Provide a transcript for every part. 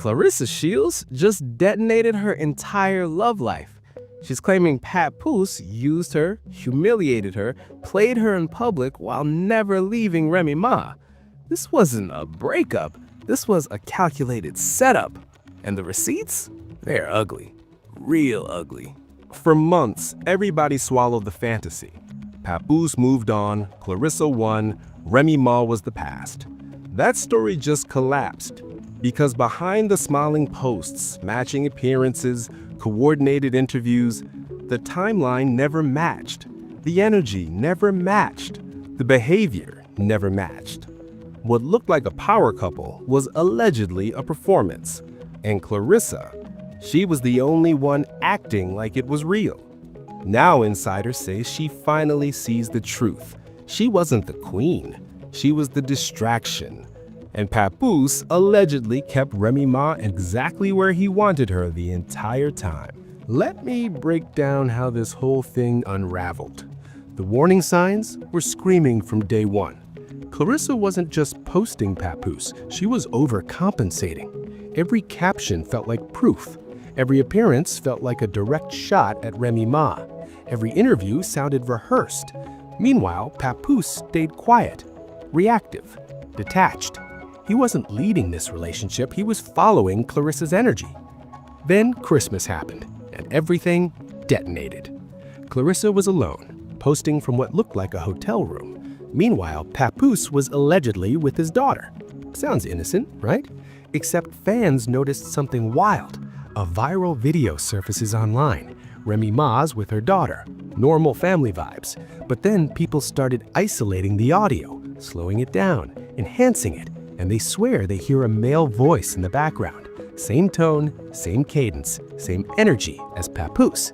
Clarissa Shields just detonated her entire love life. She's claiming Papoose used her, humiliated her, played her in public while never leaving Remy Ma. This wasn't a breakup, this was a calculated setup. And the receipts? They're ugly. Real ugly. For months, everybody swallowed the fantasy. Papoose moved on, Clarissa won, Remy Ma was the past. That story just collapsed because behind the smiling posts, matching appearances, coordinated interviews, the timeline never matched. The energy never matched. The behavior never matched. What looked like a power couple was allegedly a performance. And Clarissa, she was the only one acting like it was real. Now insiders say she finally sees the truth. She wasn't the queen. She was the distraction. And Papoose allegedly kept Remy Ma exactly where he wanted her the entire time. Let me break down how this whole thing unraveled. The warning signs were screaming from day one. Clarissa wasn't just posting Papoose, she was overcompensating. Every caption felt like proof. Every appearance felt like a direct shot at Remy Ma. Every interview sounded rehearsed. Meanwhile, Papoose stayed quiet, reactive, detached. He wasn't leading this relationship, he was following Clarissa's energy. Then Christmas happened, and everything detonated. Clarissa was alone, posting from what looked like a hotel room. Meanwhile, Papoose was allegedly with his daughter. Sounds innocent, right? Except fans noticed something wild. A viral video surfaces online. Remy Ma's with her daughter. Normal family vibes. But then people started isolating the audio, slowing it down, enhancing it, and they swear they hear a male voice in the background. Same tone, same cadence, same energy as Papoose.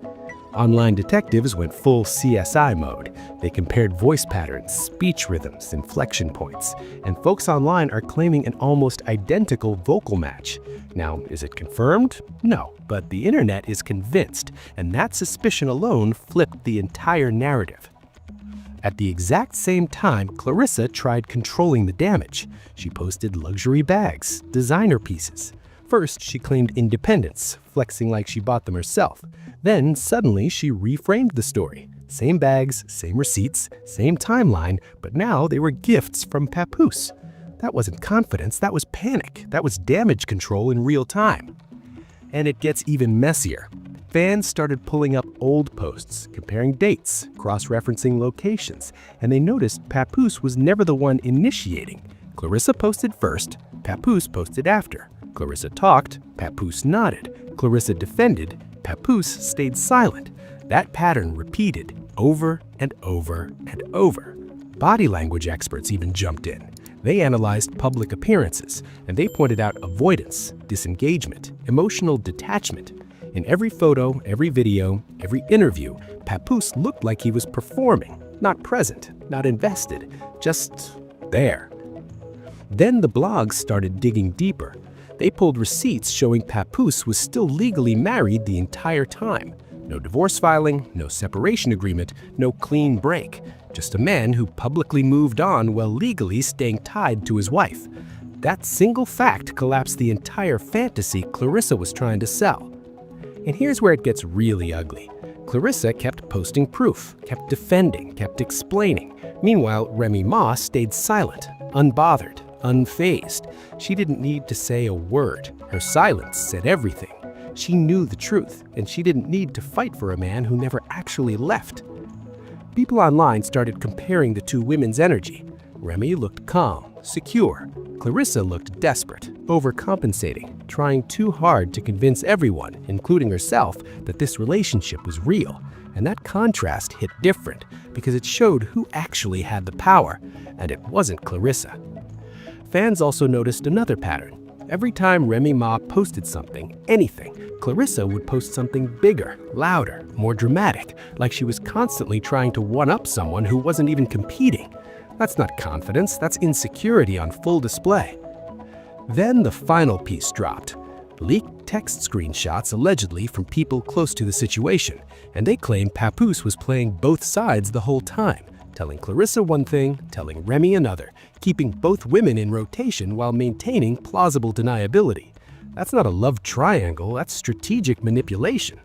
Online detectives went full CSI mode. They compared voice patterns, speech rhythms, inflection points, and folks online are claiming an almost identical vocal match. Now, is it confirmed? No, but the internet is convinced, and that suspicion alone flipped the entire narrative. At the exact same time, Clarissa tried controlling the damage. She posted luxury bags, designer pieces. First, she claimed independence, flexing like she bought them herself. Then, suddenly, she reframed the story. Same bags, same receipts, same timeline, but now they were gifts from Papoose. That wasn't confidence, that was panic. That was damage control in real time. And it gets even messier. Fans started pulling up old posts, comparing dates, cross-referencing locations, and they noticed Papoose was never the one initiating. Clarissa posted first, Papoose posted after. Clarissa talked, Papoose nodded. Clarissa defended, Papoose stayed silent. That pattern repeated over and over and over. Body language experts even jumped in. They analyzed public appearances, and they pointed out avoidance, disengagement, emotional detachment. In every photo, every video, every interview, Papoose looked like he was performing, not present, not invested, just there. Then the blogs started digging deeper. They pulled receipts showing Papoose was still legally married the entire time. No divorce filing, no separation agreement, no clean break. Just a man who publicly moved on while legally staying tied to his wife. That single fact collapsed the entire fantasy Clarissa was trying to sell. And here's where it gets really ugly. Clarissa kept posting proof, kept defending, kept explaining. Meanwhile, Remy Ma stayed silent, unbothered, unfazed. She didn't need to say a word. Her silence said everything. She knew the truth, and she didn't need to fight for a man who never actually left. People online started comparing the two women's energy. Remy looked calm, secure. Clarissa looked desperate, overcompensating, trying too hard to convince everyone, including herself, that this relationship was real. And that contrast hit different because it showed who actually had the power, and it wasn't Clarissa. Fans also noticed another pattern. Every time Remy Ma posted something, anything, Clarissa would post something bigger, louder, more dramatic, like she was constantly trying to one-up someone who wasn't even competing. That's not confidence, that's insecurity on full display. Then the final piece dropped. Leaked text screenshots allegedly from people close to the situation, and they claimed Papoose was playing both sides the whole time, telling Clarissa one thing, telling Remy another, keeping both women in rotation while maintaining plausible deniability. That's not a love triangle, that's strategic manipulation.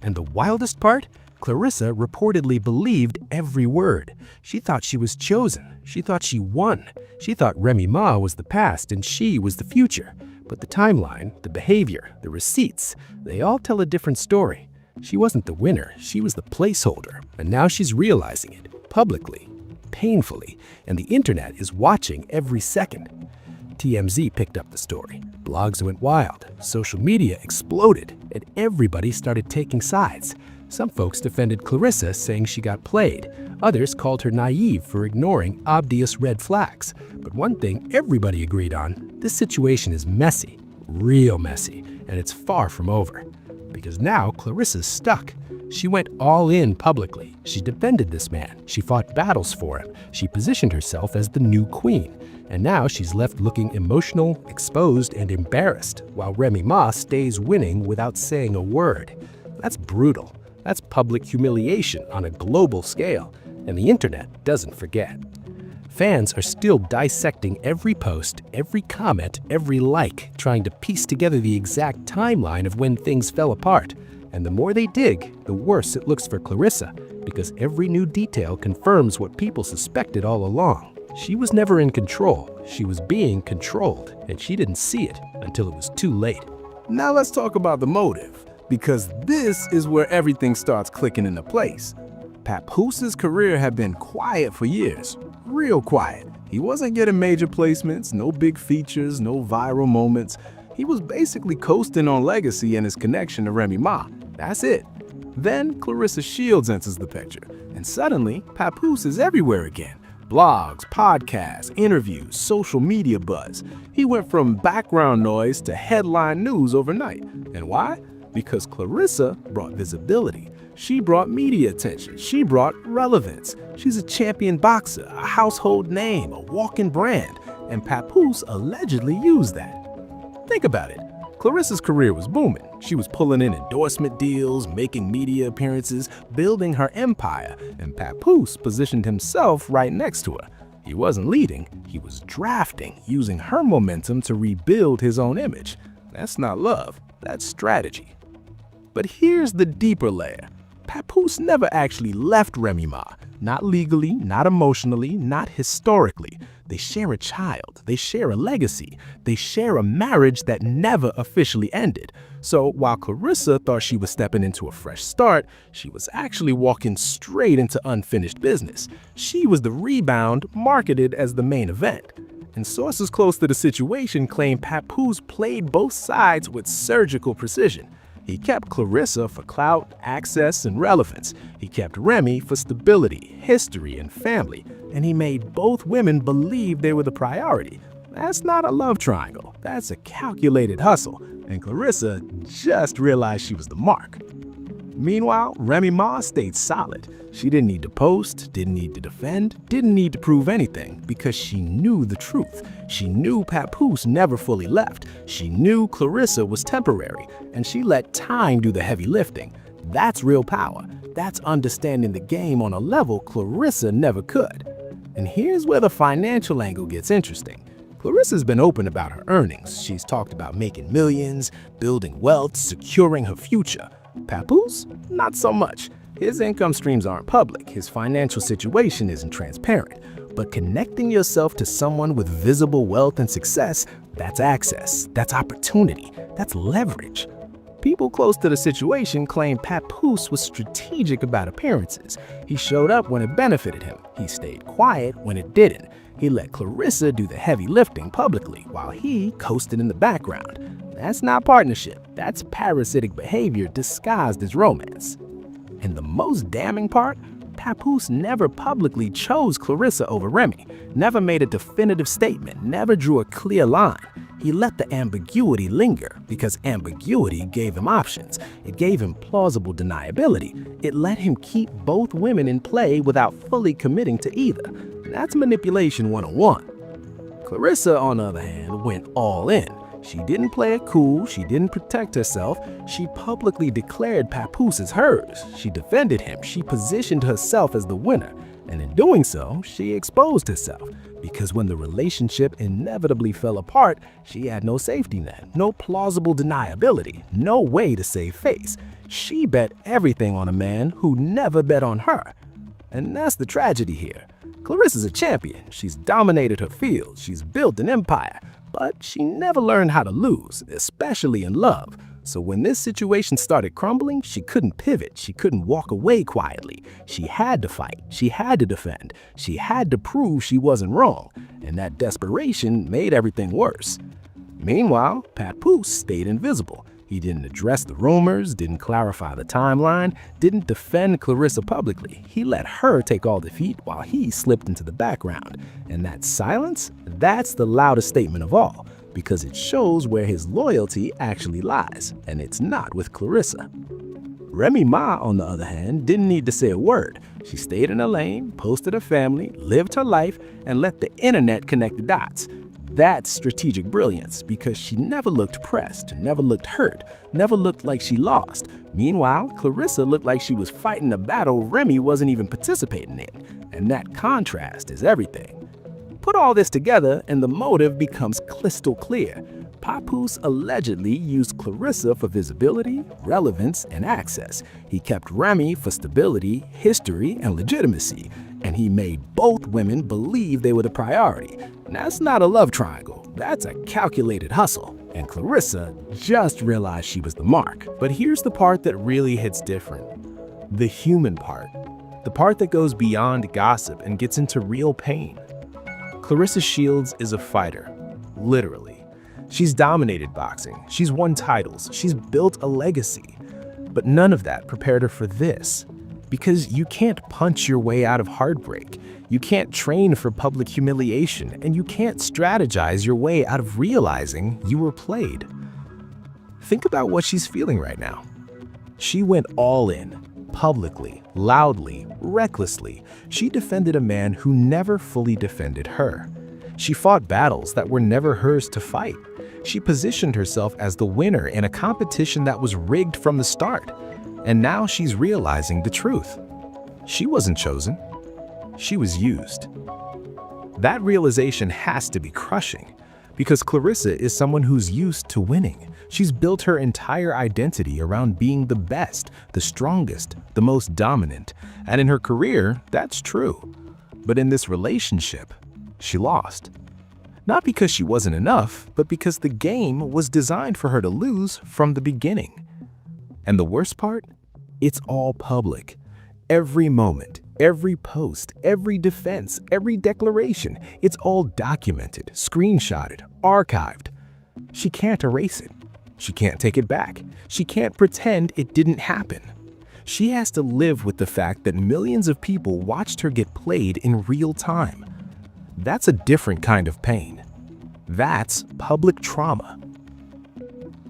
And the wildest part? Clarissa reportedly believed every word. She thought she was chosen. She thought she won. She thought Remy Ma was the past and she was the future. But the timeline, the behavior, the receipts, they all tell a different story. She wasn't the winner, she was the placeholder. And now she's realizing it, publicly, painfully, and the internet is watching every second. TMZ picked up the story. Blogs went wild, social media exploded, and everybody started taking sides. Some folks defended Clarissa, saying she got played. Others called her naive for ignoring obvious red flags. But one thing everybody agreed on, this situation is messy, real messy, and it's far from over. Because now Clarissa's stuck. She went all in publicly. She defended this man. She fought battles for him. She positioned herself as the new queen. And now she's left looking emotional, exposed, and embarrassed, while Remy Ma stays winning without saying a word. That's brutal. That's public humiliation on a global scale, and the internet doesn't forget. Fans are still dissecting every post, every comment, every like, trying to piece together the exact timeline of when things fell apart. And the more they dig, the worse it looks for Clarissa, because every new detail confirms what people suspected all along. She was never in control. She was being controlled, and she didn't see it until it was too late. Now let's talk about the motive, because this is where everything starts clicking into place. Papoose's career had been quiet for years, real quiet. He wasn't getting major placements, no big features, no viral moments. He was basically coasting on legacy and his connection to Remy Ma. That's it. Then Clarissa Shields enters the picture, and suddenly Papoose is everywhere again. Blogs, podcasts, interviews, social media buzz. He went from background noise to headline news overnight. And why? Because Clarissa brought visibility. She brought media attention. She brought relevance. She's a champion boxer, a household name, a walking brand, and Papoose allegedly used that. Think about it. Clarissa's career was booming. She was pulling in endorsement deals, making media appearances, building her empire, and Papoose positioned himself right next to her. He wasn't leading, he was drafting, using her momentum to rebuild his own image. That's not love, that's strategy. But here's the deeper layer. Papoose never actually left Remy Ma. Not legally, not emotionally, not historically. They share a child, they share a legacy, they share a marriage that never officially ended. So while Clarissa thought she was stepping into a fresh start, she was actually walking straight into unfinished business. She was the rebound marketed as the main event. And sources close to the situation claim Papoose played both sides with surgical precision. He kept Clarissa for clout, access, and relevance. He kept Remy for stability, history, and family. And he made both women believe they were the priority. That's not a love triangle. That's a calculated hustle. And Clarissa just realized she was the mark. Meanwhile, Remy Ma stayed solid. She didn't need to post, didn't need to defend, didn't need to prove anything, because she knew the truth. She knew Papoose never fully left. She knew Clarissa was temporary, and she let time do the heavy lifting. That's real power. That's understanding the game on a level Clarissa never could. And here's where the financial angle gets interesting. Clarissa's been open about her earnings. She's talked about making millions, building wealth, securing her future. Papoose? Not so much. His income streams aren't public, his financial situation isn't transparent. But connecting yourself to someone with visible wealth and success, that's access, that's opportunity, that's leverage. People close to the situation claim Papoose was strategic about appearances. He showed up when it benefited him. He stayed quiet when it didn't. He let Clarissa do the heavy lifting publicly while he coasted in the background. That's not partnership. That's parasitic behavior disguised as romance. And the most damning part? Papoose never publicly chose Clarissa over Remy, never made a definitive statement, never drew a clear line. He let the ambiguity linger because ambiguity gave him options. It gave him plausible deniability. It let him keep both women in play without fully committing to either. That's manipulation 101. Clarissa, on the other hand, went all in. She didn't play it cool, she didn't protect herself, she publicly declared Papoose as hers. She defended him, she positioned herself as the winner. And in doing so, she exposed herself, because when the relationship inevitably fell apart, she had no safety net, no plausible deniability, no way to save face. She bet everything on a man who never bet on her. And that's the tragedy here. Clarissa's a champion. She's dominated her field. She's built an empire. But she never learned how to lose, especially in love. So when this situation started crumbling, she couldn't pivot. She couldn't walk away quietly. She had to fight. She had to defend. She had to prove she wasn't wrong. And that desperation made everything worse. Meanwhile, Papoose stayed invisible. He didn't address the rumors, didn't clarify the timeline, didn't defend Clarissa publicly. He let her take all the heat while he slipped into the background. And that silence, that's the loudest statement of all, because it shows where his loyalty actually lies, and it's not with Clarissa. Remy Ma, on the other hand, didn't need to say a word. She stayed in her lane, posted her family, lived her life, and let the internet connect the dots. That's strategic brilliance, because she never looked pressed, never looked hurt, never looked like she lost. Meanwhile, Clarissa looked like she was fighting a battle Remy wasn't even participating in. And that contrast is everything. Put all this together and the motive becomes crystal clear. Papoose allegedly used Clarissa for visibility, relevance, and access. He kept Remy for stability, history, and legitimacy. And he made both women believe they were the priority. That's not a love triangle. That's a calculated hustle. And Clarissa just realized she was the mark. But here's the part that really hits different. The human part. The part that goes beyond gossip and gets into real pain. Clarissa Shields is a fighter, literally. She's dominated boxing, she's won titles, she's built a legacy. But none of that prepared her for this. Because you can't punch your way out of heartbreak, you can't train for public humiliation, and you can't strategize your way out of realizing you were played. Think about what she's feeling right now. She went all in, publicly, loudly, recklessly. She defended a man who never fully defended her. She fought battles that were never hers to fight. She positioned herself as the winner in a competition that was rigged from the start. And now she's realizing the truth. She wasn't chosen. She was used. That realization has to be crushing, because Clarissa is someone who's used to winning. She's built her entire identity around being the best, the strongest, the most dominant. And in her career, that's true. But in this relationship, she lost. Not because she wasn't enough, but because the game was designed for her to lose from the beginning. And the worst part? It's all public. Every moment, every post, every defense, every declaration, it's all documented, screenshotted, archived. She can't erase it. She can't take it back. She can't pretend it didn't happen. She has to live with the fact that millions of people watched her get played in real time. That's a different kind of pain. That's public trauma.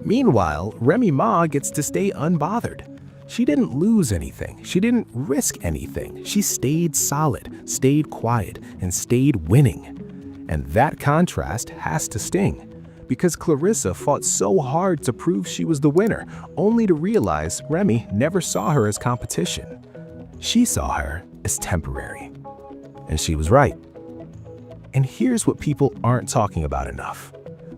Meanwhile, Remy Ma gets to stay unbothered. She didn't lose anything. She didn't risk anything. She stayed solid, stayed quiet, and stayed winning. And that contrast has to sting, because Clarissa fought so hard to prove she was the winner, only to realize Remy never saw her as competition. She saw her as temporary. And she was right. And here's what people aren't talking about enough.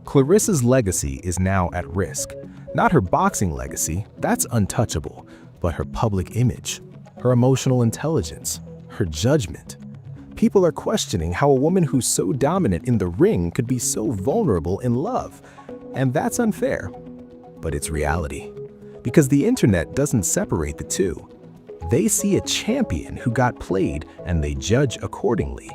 Clarissa's legacy is now at risk. Not her boxing legacy, that's untouchable, but her public image, her emotional intelligence, her judgment. People are questioning how a woman who's so dominant in the ring could be so vulnerable in love. And that's unfair, but it's reality. Because the internet doesn't separate the two. They see a champion who got played and they judge accordingly.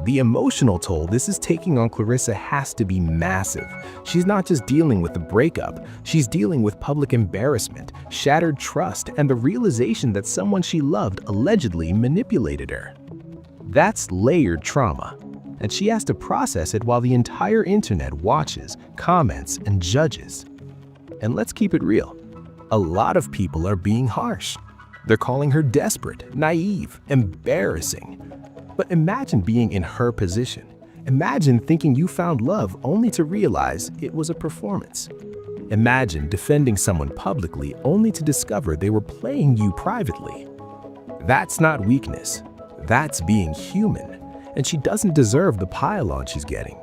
The emotional toll this is taking on Clarissa has to be massive. She's not just dealing with the breakup, she's dealing with public embarrassment, shattered trust, and the realization that someone she loved allegedly manipulated her. That's layered trauma, and she has to process it while the entire internet watches, comments, and judges. And let's keep it real. A lot of people are being harsh. They're calling her desperate, naive, embarrassing. But imagine being in her position. Imagine thinking you found love only to realize it was a performance. Imagine defending someone publicly only to discover they were playing you privately. That's not weakness. That's being human, and she doesn't deserve the pile-on she's getting.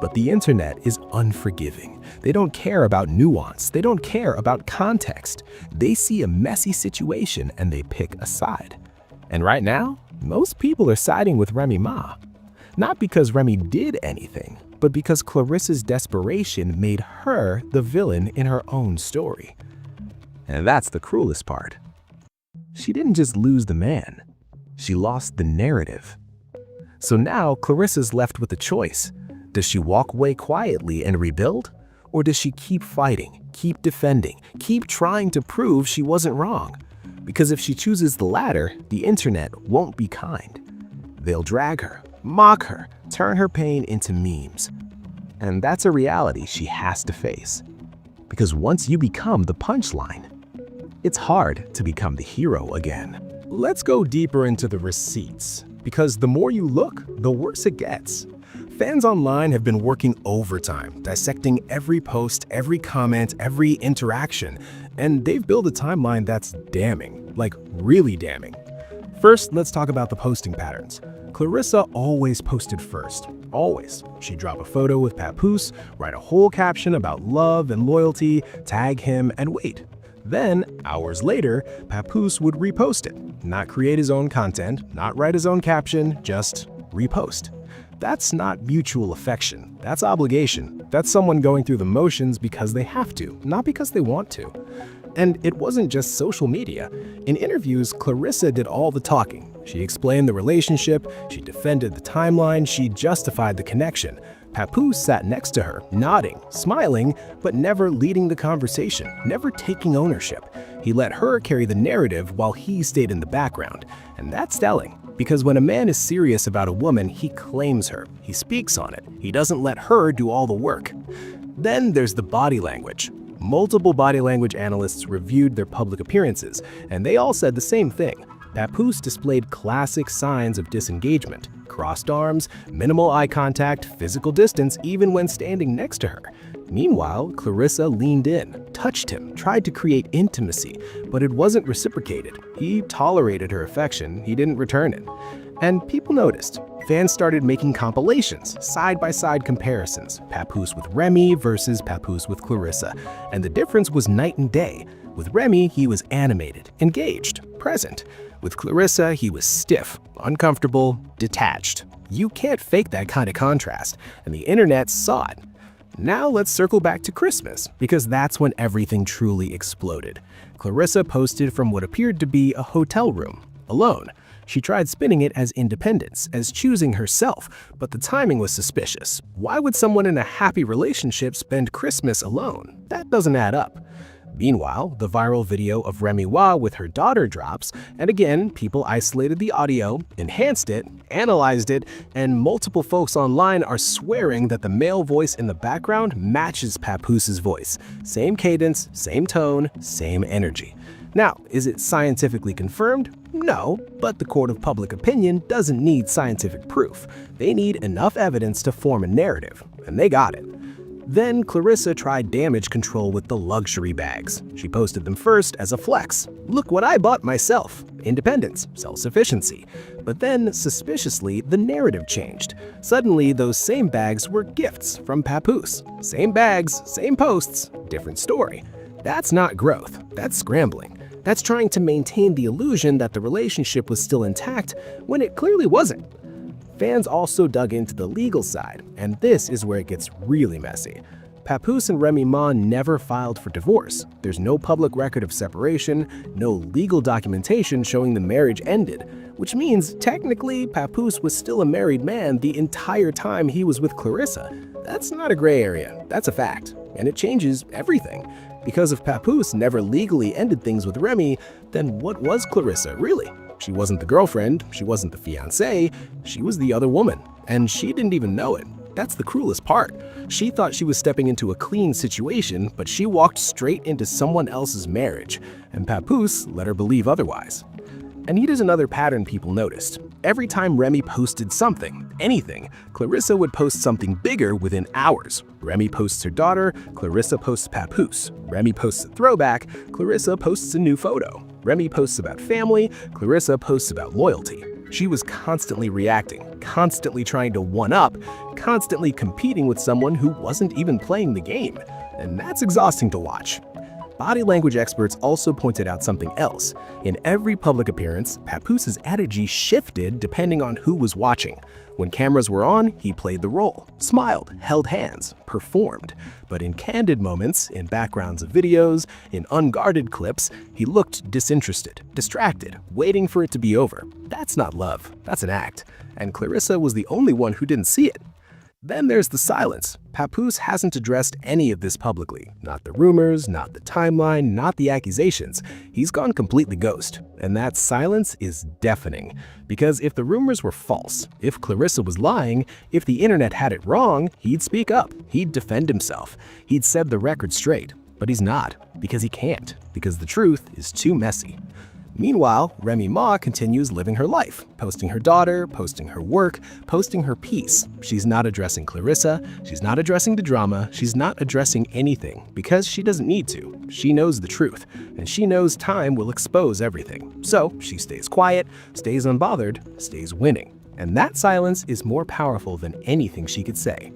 But the internet is unforgiving. They don't care about nuance. They don't care about context. They see a messy situation and they pick a side. And right now, most people are siding with Remy Ma. Not because Remy did anything, but because Clarissa's desperation made her the villain in her own story. And that's the cruelest part. She didn't just lose the man. She lost the narrative. So now Clarissa's left with a choice. Does she walk away quietly and rebuild? Or does she keep fighting, keep defending, keep trying to prove she wasn't wrong? Because if she chooses the latter, the internet won't be kind. They'll drag her, mock her, turn her pain into memes. And that's a reality she has to face. Because once you become the punchline, it's hard to become the hero again. Let's go deeper into the receipts, because the more you look, the worse it gets. Fans online have been working overtime, dissecting every post, every comment, every interaction, and they've built a timeline that's damning, like really damning. First, let's talk about the posting patterns. Clarissa always posted first, always. She'd drop a photo with Papoose, write a whole caption about love and loyalty, tag him, and wait. Then, hours later, Papoose would repost it, not create his own content, not write his own caption, just repost. That's not mutual affection, that's obligation. That's someone going through the motions because they have to, not because they want to. And it wasn't just social media. In interviews, Clarissa did all the talking. She explained the relationship, she defended the timeline, she justified the connection. Papoose sat next to her, nodding, smiling, but never leading the conversation, never taking ownership. He let her carry the narrative while he stayed in the background. And that's telling. Because when a man is serious about a woman, he claims her, he speaks on it, he doesn't let her do all the work. Then there's the body language. Multiple body language analysts reviewed their public appearances, and they all said the same thing. Papoose displayed classic signs of disengagement: crossed arms, minimal eye contact, physical distance even when standing next to her. Meanwhile, Clarissa leaned in, touched him, tried to create intimacy, but it wasn't reciprocated. He tolerated her affection, he didn't return it. And people noticed. Fans started making compilations, side-by-side comparisons, Papoose with Remy versus Papoose with Clarissa, and the difference was night and day. With Remy, he was animated, engaged, present. With Clarissa, he was stiff, uncomfortable, detached. You can't fake that kind of contrast, and the internet saw it. Now let's circle back to Christmas, because that's when everything truly exploded. Clarissa posted from what appeared to be a hotel room, alone. She tried spinning it as independence, as choosing herself, but the timing was suspicious. Why would someone in a happy relationship spend Christmas alone? That doesn't add up. Meanwhile, the viral video of Remy Ma with her daughter drops, and again, people isolated the audio, enhanced it, analyzed it, and multiple folks online are swearing that the male voice in the background matches Papoose's voice. Same cadence, same tone, same energy. Now, is it scientifically confirmed? No, but the court of public opinion doesn't need scientific proof. They need enough evidence to form a narrative, and they got it. Then Clarissa tried damage control with the luxury bags. She posted them first as a flex. Look what I bought myself. Independence, self-sufficiency. But then, suspiciously, the narrative changed. Suddenly, those same bags were gifts from Papoose. Same bags, same posts, different story. That's not growth, that's scrambling. That's trying to maintain the illusion that the relationship was still intact when it clearly wasn't. Fans also dug into the legal side, and this is where it gets really messy. Papoose and Remy Ma never filed for divorce. There's no public record of separation, no legal documentation showing the marriage ended, which means technically Papoose was still a married man the entire time he was with Clarissa. That's not a gray area, that's a fact, and it changes everything. Because if Papoose never legally ended things with Remy, then what was Clarissa, really? She wasn't the girlfriend, she wasn't the fiancée, she was the other woman, and she didn't even know it. That's the cruelest part. She thought she was stepping into a clean situation, but she walked straight into someone else's marriage, and Papoose let her believe otherwise. And here's another pattern people noticed. Every time Remy posted something, anything, Clarissa would post something bigger within hours. Remy posts her daughter, Clarissa posts Papoose. Remy posts a throwback, Clarissa posts a new photo. Remy posts about family, Clarissa posts about loyalty. She was constantly reacting, constantly trying to one-up, constantly competing with someone who wasn't even playing the game. And that's exhausting to watch. Body language experts also pointed out something else. In every public appearance, Papoose's energy shifted depending on who was watching. When cameras were on, he played the role, smiled, held hands, performed. But in candid moments, in backgrounds of videos, in unguarded clips, he looked disinterested, distracted, waiting for it to be over. That's not love, that's an act. And Clarissa was the only one who didn't see it. Then there's the silence. Papoose hasn't addressed any of this publicly. Not the rumors, not the timeline, not the accusations. He's gone completely ghost. And that silence is deafening. Because if the rumors were false, if Clarissa was lying, if the internet had it wrong, he'd speak up. He'd defend himself. He'd set the record straight. But he's not. Because he can't. Because the truth is too messy. Meanwhile, Remy Ma continues living her life, posting her daughter, posting her work, posting her peace. She's not addressing Clarissa, she's not addressing the drama, she's not addressing anything because she doesn't need to. She knows the truth, and she knows time will expose everything. So she stays quiet, stays unbothered, stays winning. And that silence is more powerful than anything she could say.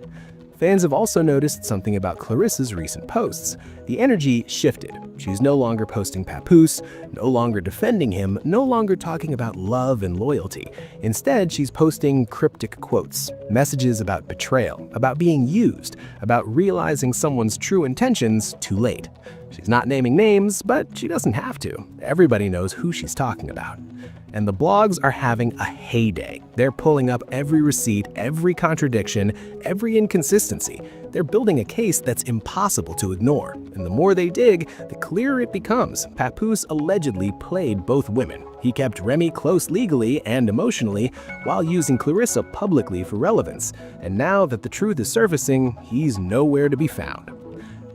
Fans have also noticed something about Clarissa's recent posts. The energy shifted. She's no longer posting Papoose, no longer defending him, no longer talking about love and loyalty. Instead, she's posting cryptic quotes, messages about betrayal, about being used, about realizing someone's true intentions too late. She's not naming names, but she doesn't have to. Everybody knows who she's talking about. And the blogs are having a heyday. They're pulling up every receipt, every contradiction, every inconsistency. They're building a case that's impossible to ignore. And the more they dig, the clearer it becomes. Papoose allegedly played both women. He kept Remy close legally and emotionally while using Clarissa publicly for relevance. And now that the truth is surfacing, he's nowhere to be found.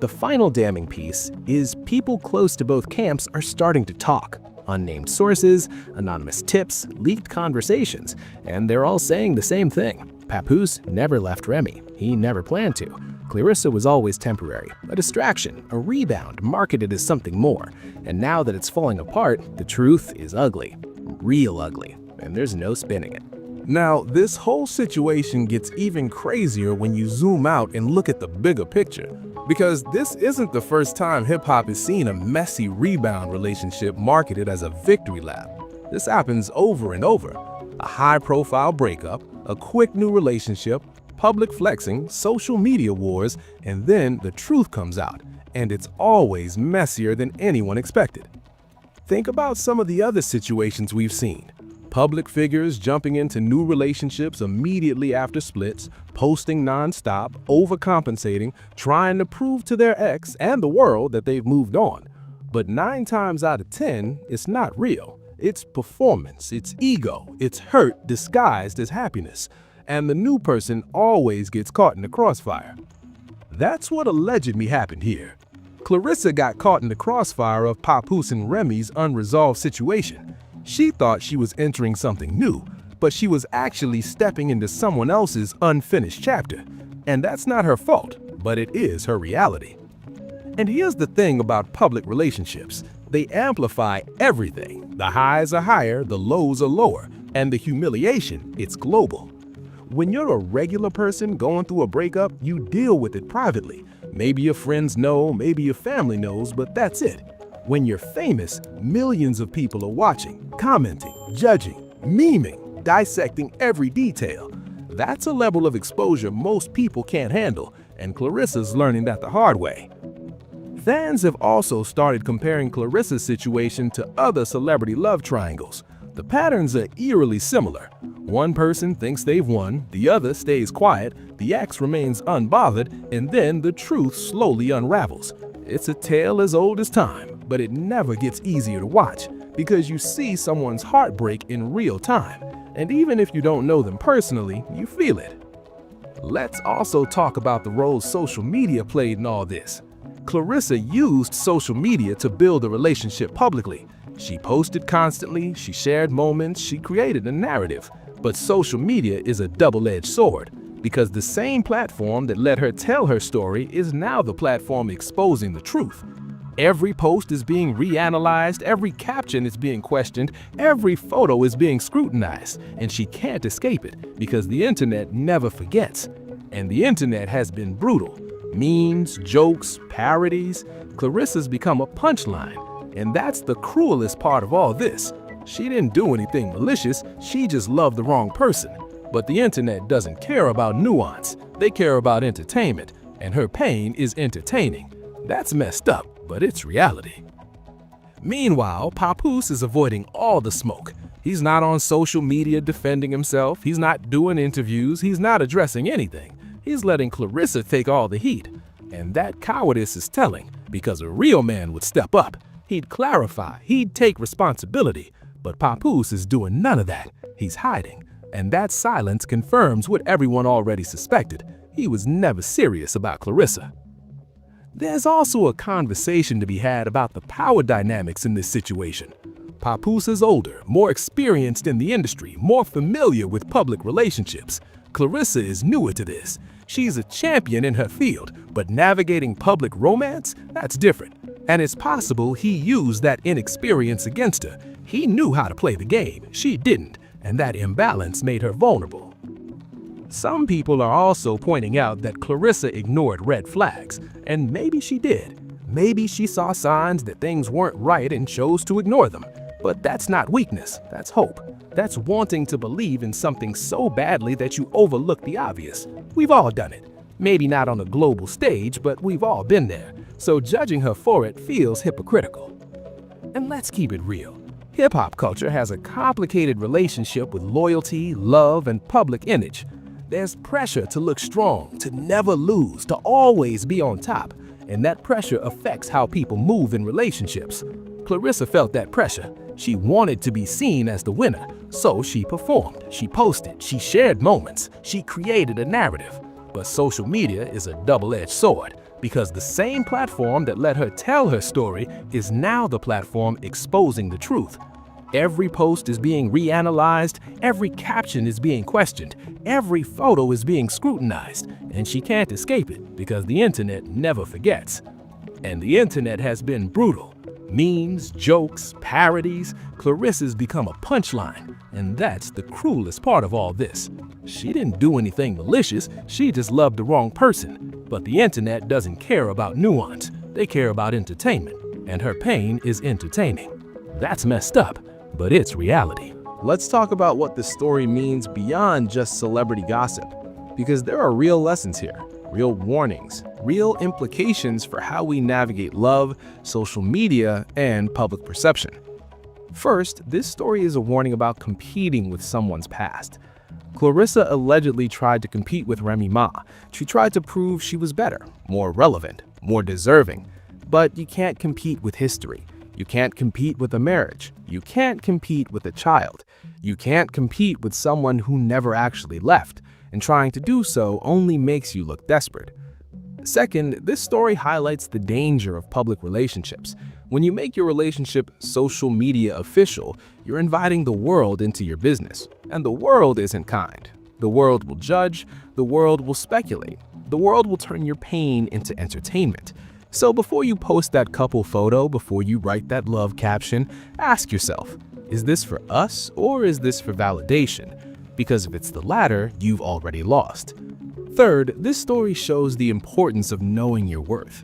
The final damning piece is people close to both camps are starting to talk. Unnamed sources, anonymous tips, leaked conversations, and they're all saying the same thing. Papoose never left Remy. He never planned to. Clarissa was always temporary, a distraction, a rebound marketed as something more. And now that it's falling apart, the truth is ugly. Real ugly. And there's no spinning it. Now, this whole situation gets even crazier when you zoom out and look at the bigger picture. Because this isn't the first time hip-hop has seen a messy rebound relationship marketed as a victory lap. This happens over and over. A high-profile breakup, a quick new relationship, public flexing, social media wars, and then the truth comes out. And it's always messier than anyone expected. Think about some of the other situations we've seen. Public figures jumping into new relationships immediately after splits, posting nonstop, overcompensating, trying to prove to their ex and the world that they've moved on. But 9 times out of 10, it's not real. It's performance, it's ego, it's hurt disguised as happiness. And the new person always gets caught in the crossfire. That's what allegedly happened here. Clarissa got caught in the crossfire of Papoose and Remy's unresolved situation. She thought she was entering something new, but she was actually stepping into someone else's unfinished chapter. And that's not her fault, but it is her reality. And here's the thing about public relationships. They amplify everything. The highs are higher, the lows are lower, and the humiliation, it's global. When you're a regular person going through a breakup, you deal with it privately. Maybe your friends know, maybe your family knows, but that's it. When you're famous, millions of people are watching, commenting, judging, memeing, dissecting every detail. That's a level of exposure most people can't handle, and Clarissa's learning that the hard way. Fans have also started comparing Clarissa's situation to other celebrity love triangles. The patterns are eerily similar. One person thinks they've won, the other stays quiet, the ex remains unbothered, and then the truth slowly unravels. It's a tale as old as time, but it never gets easier to watch because you see someone's heartbreak in real time, and even if you don't know them personally, you feel it. Let's also talk about the role social media played in all this. Clarissa used social media to build a relationship publicly. She posted constantly, she shared moments, she created a narrative. But social media is a double-edged sword, because the same platform that let her tell her story is now the platform exposing the truth. Every post is being reanalyzed, every caption is being questioned, every photo is being scrutinized, and she can't escape it because the internet never forgets. And the internet has been brutal. Memes, jokes, parodies. Clarissa's become a punchline. And that's the cruelest part of all this. She didn't do anything malicious, she just loved the wrong person. But the internet doesn't care about nuance, they care about entertainment, and her pain is entertaining. That's messed up, but it's reality. Meanwhile, Papoose is avoiding all the smoke. He's not on social media defending himself, he's not doing interviews, he's not addressing anything. He's letting Clarissa take all the heat. And that cowardice is telling, because a real man would step up. He'd clarify, he'd take responsibility. But Papoose is doing none of that. He's hiding. And that silence confirms what everyone already suspected. He was never serious about Clarissa. There's also a conversation to be had about the power dynamics in this situation. Papoose is older, more experienced in the industry, more familiar with public relationships. Clarissa is newer to this. She's a champion in her field, but navigating public romance? That's different. And it's possible he used that inexperience against her. He knew how to play the game, she didn't, and that imbalance made her vulnerable. Some people are also pointing out that Clarissa ignored red flags, and maybe she did. Maybe she saw signs that things weren't right and chose to ignore them. But that's not weakness, that's hope. That's wanting to believe in something so badly that you overlook the obvious. We've all done it. Maybe not on a global stage, but we've all been there. So judging her for it feels hypocritical. And let's keep it real. Hip-hop culture has a complicated relationship with loyalty, love, and public image. There's pressure to look strong, to never lose, to always be on top. And that pressure affects how people move in relationships. Clarissa felt that pressure. She wanted to be seen as the winner, so she performed, she posted, she shared moments, she created a narrative. But social media is a double-edged sword, because the same platform that let her tell her story is now the platform exposing the truth. Every post is being reanalyzed, every caption is being questioned, every photo is being scrutinized, and she can't escape it because the internet never forgets. And the internet has been brutal. Memes, jokes, parodies. Clarissa's become a punchline, and that's the cruelest part of all this. She didn't do anything malicious, she just loved the wrong person. But the internet doesn't care about nuance, they care about entertainment, and her pain is entertaining. That's messed up, but it's reality. Let's talk about what this story means beyond just celebrity gossip, because there are real lessons here, real warnings, real implications for how we navigate love, social media, and public perception. First, this story is a warning about competing with someone's past. Clarissa allegedly tried to compete with Remy Ma. She tried to prove she was better, more relevant, more deserving. But you can't compete with history. You can't compete with a marriage. You can't compete with a child. You can't compete with someone who never actually left, and trying to do so only makes you look desperate. Second, this story highlights the danger of public relationships. When you make your relationship social media official, you're inviting the world into your business. And the world isn't kind. The world will judge, the world will speculate, the world will turn your pain into entertainment. So before you post that couple photo, before you write that love caption, ask yourself, is this for us or is this for validation? Because if it's the latter, you've already lost. Third, this story shows the importance of knowing your worth.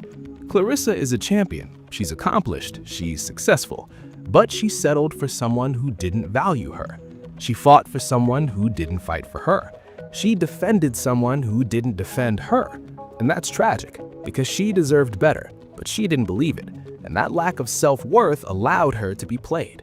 Clarissa is a champion. She's accomplished, she's successful, but she settled for someone who didn't value her. She fought for someone who didn't fight for her. She defended someone who didn't defend her. And that's tragic, because she deserved better, but she didn't believe it, and that lack of self-worth allowed her to be played.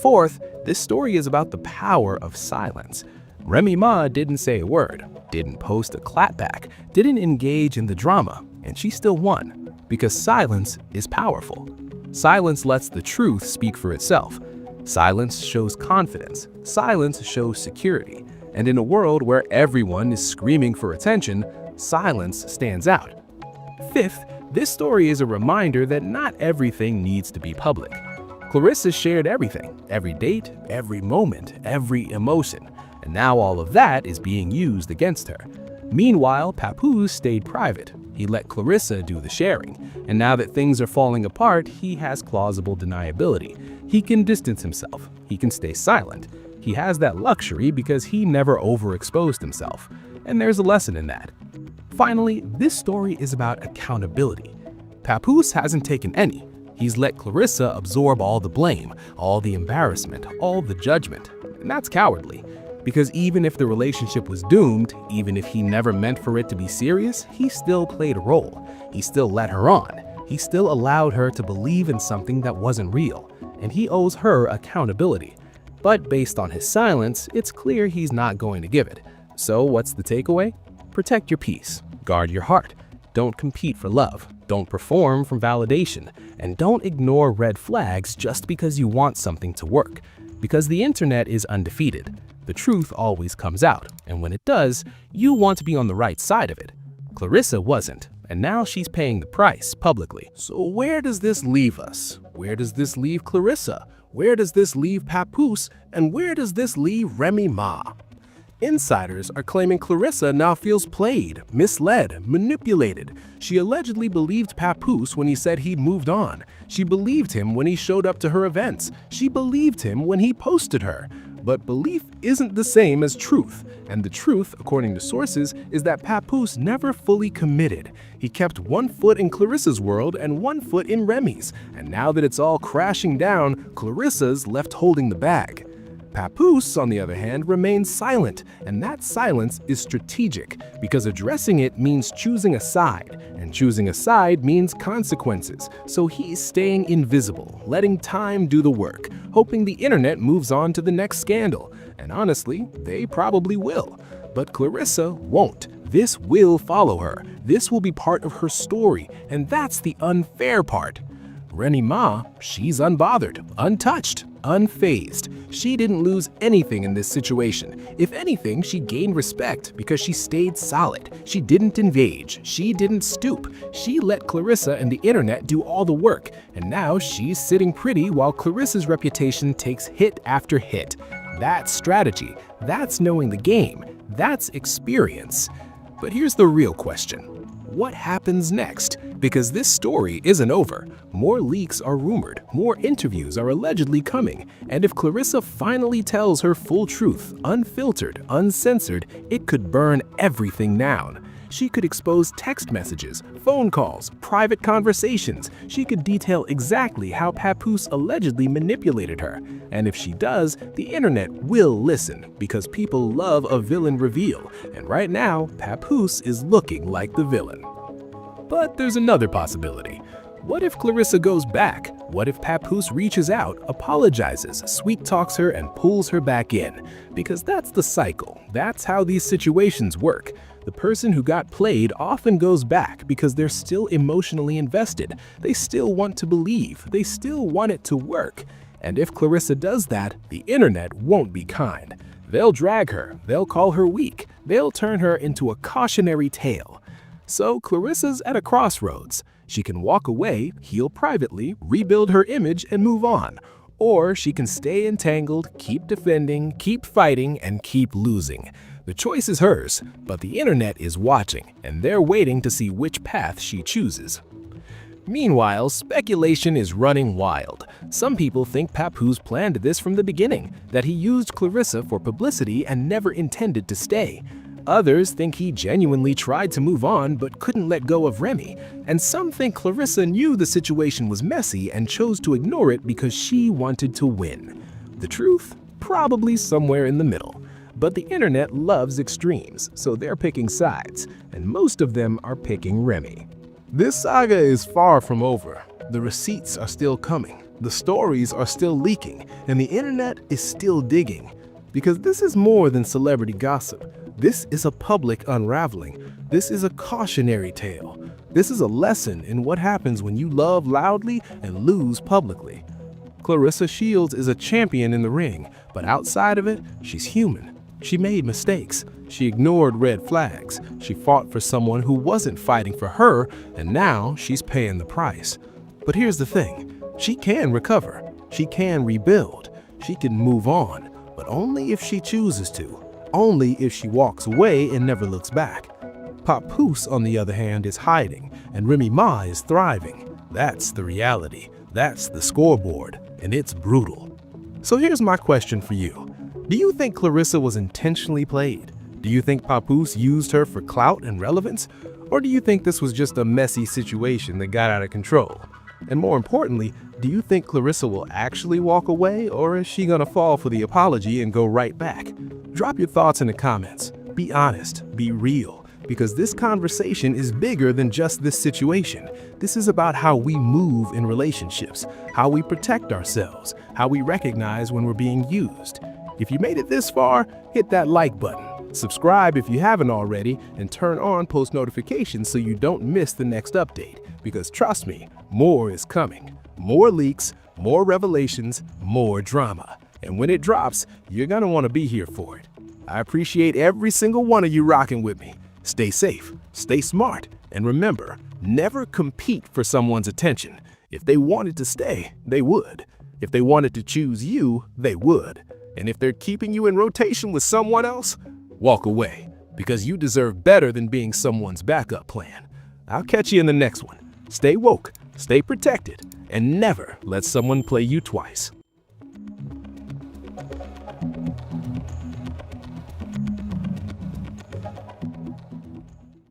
Fourth, this story is about the power of silence. Remy Ma didn't say a word, didn't post a clapback, didn't engage in the drama, and she still won. Because silence is powerful. Silence lets the truth speak for itself. Silence shows confidence. Silence shows security. And in a world where everyone is screaming for attention, silence stands out. Fifth, this story is a reminder that not everything needs to be public. Clarissa shared everything, every date, every moment, every emotion, and now all of that is being used against her. Meanwhile, Papoose stayed private. He let Clarissa do the sharing. And now that things are falling apart, he has plausible deniability. He can distance himself. He can stay silent. He has that luxury because he never overexposed himself. And there's a lesson in that. Finally, this story is about accountability. Papoose hasn't taken any. He's let Clarissa absorb all the blame, all the embarrassment, all the judgment. And that's cowardly. Because even if the relationship was doomed, even if he never meant for it to be serious, he still played a role. He still led her on. He still allowed her to believe in something that wasn't real. And he owes her accountability. But based on his silence, it's clear he's not going to give it. So what's the takeaway? Protect your peace. Guard your heart. Don't compete for love. Don't perform from validation. And don't ignore red flags just because you want something to work. Because the internet is undefeated. The truth always comes out, and when it does, you want to be on the right side of it. Clarissa wasn't, and now she's paying the price publicly. So where does this leave us? Where does this leave Clarissa? Where does this leave Papoose? And where does this leave Remy Ma? Insiders are claiming Clarissa now feels played, misled, manipulated. She allegedly believed Papoose when he said he'd moved on. She believed him when he showed up to her events. She believed him when he posted her. But belief isn't the same as truth, and the truth, according to sources, is that Papoose never fully committed. He kept one foot in Clarissa's world and one foot in Remy's, and now that it's all crashing down, Clarissa's left holding the bag. Papoose, on the other hand, remains silent, and that silence is strategic, because addressing it means choosing a side, and choosing a side means consequences. So he's staying invisible, letting time do the work, hoping the internet moves on to the next scandal. And honestly, they probably will. But Clarissa won't. This will follow her. This will be part of her story, and that's the unfair part. Remy Ma, she's unbothered, untouched, unfazed. She didn't lose anything in this situation. If anything, she gained respect because she stayed solid. She didn't invade. She didn't stoop. She let Clarissa and the internet do all the work. And now she's sitting pretty while Clarissa's reputation takes hit after hit. That's strategy. That's knowing the game. That's experience. But here's the real question. What happens next? Because this story isn't over. More leaks are rumored, more interviews are allegedly coming, and if Clarissa finally tells her full truth, unfiltered, uncensored, it could burn everything down. She could expose text messages, phone calls, private conversations. She could detail exactly how Papoose allegedly manipulated her. And if she does, the internet will listen because people love a villain reveal. And right now, Papoose is looking like the villain. But there's another possibility. What if Clarissa goes back? What if Papoose reaches out, apologizes, sweet-talks her, and pulls her back in? Because that's the cycle. That's how these situations work. The person who got played often goes back because they're still emotionally invested. They still want to believe. They still want it to work. And if Clarissa does that, the internet won't be kind. They'll drag her. They'll call her weak. They'll turn her into a cautionary tale. So Clarissa's at a crossroads. She can walk away, heal privately, rebuild her image, and move on. Or she can stay entangled, keep defending, keep fighting, and keep losing. The choice is hers, but the internet is watching, and they're waiting to see which path she chooses. Meanwhile, speculation is running wild. Some people think Papoose planned this from the beginning, that he used Clarissa for publicity and never intended to stay. Others think he genuinely tried to move on but couldn't let go of Remy. And some think Clarissa knew the situation was messy and chose to ignore it because she wanted to win. The truth? Probably somewhere in the middle. But the internet loves extremes, so they're picking sides, and most of them are picking Remy. This saga is far from over. The receipts are still coming. The stories are still leaking, and the internet is still digging. Because this is more than celebrity gossip. This is a public unraveling. This is a cautionary tale. This is a lesson in what happens when you love loudly and lose publicly. Clarissa Shields is a champion in the ring, but outside of it, she's human. She made mistakes. She ignored red flags. She fought for someone who wasn't fighting for her, and now she's paying the price. But here's the thing. She can recover. She can rebuild. She can move on, but only if she chooses to. Only if she walks away and never looks back. Papoose, on the other hand, is hiding, and Remy Ma is thriving. That's the reality. That's the scoreboard, and it's brutal. So here's my question for you. Do you think Clarissa was intentionally played? Do you think Papoose used her for clout and relevance? Or do you think this was just a messy situation that got out of control? And more importantly, do you think Clarissa will actually walk away, or is she gonna fall for the apology and go right back? Drop your thoughts in the comments. Be honest, be real, because this conversation is bigger than just this situation. This is about how we move in relationships, how we protect ourselves, how we recognize when we're being used. If you made it this far, hit that like button. Subscribe if you haven't already, and turn on post notifications so you don't miss the next update. Because trust me, more is coming. More leaks, more revelations, more drama. And when it drops, you're gonna want to be here for it. I appreciate every single one of you rocking with me. Stay safe, stay smart, and remember, never compete for someone's attention. If they wanted to stay, they would. If they wanted to choose you, they would. And if they're keeping you in rotation with someone else, walk away, because you deserve better than being someone's backup plan. I'll catch you in the next one. Stay woke, stay protected, and never let someone play you twice.